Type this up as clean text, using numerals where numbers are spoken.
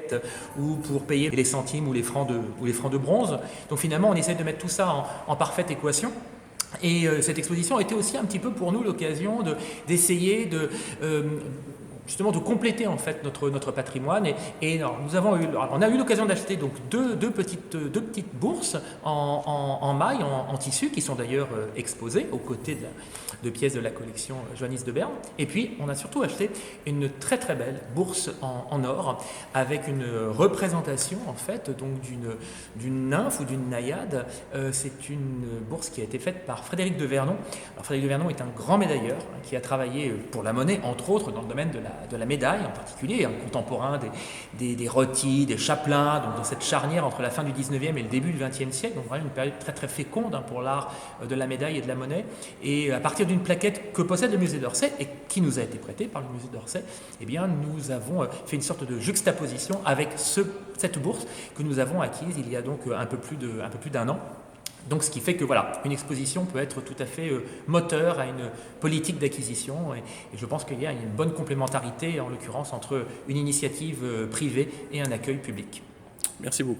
plaquettes ou pour payer les centimes ou les francs de bronze. Donc finalement, on essaie de mettre tout ça en parfaite équation. Et cette exposition a été aussi un petit peu pour nous l'occasion d'essayer justement de compléter en fait notre patrimoine et alors, on a eu l'occasion d'acheter donc deux petites bourses en maille, en tissu, qui sont d'ailleurs exposées aux côtés de pièces de la collection Joannis de Berne. Et puis on a surtout acheté une très très belle bourse en or avec une représentation en fait donc d'une nymphe ou d'une naïade. C'est une bourse qui a été faite par Frédéric de Vernon. Alors Frédéric de Vernon est un grand médailleur qui a travaillé pour la monnaie, entre autres dans le domaine de la médaille en particulier, un contemporain des Roty, des Chapelain, donc dans cette charnière entre la fin du 19e et le début du 20e siècle, donc vraiment une période très très féconde pour l'art de la médaille et de la monnaie. Et à partir d'une plaquette que possède le musée d'Orsay et qui nous a été prêtée par le musée d'Orsay, eh bien nous avons fait une sorte de juxtaposition avec cette bourse que nous avons acquise il y a donc un peu plus d'un an. Donc ce qui fait que voilà, une exposition peut être tout à fait moteur à une politique d'acquisition et je pense qu'il y a une bonne complémentarité en l'occurrence entre une initiative privée et un accueil public. Merci beaucoup.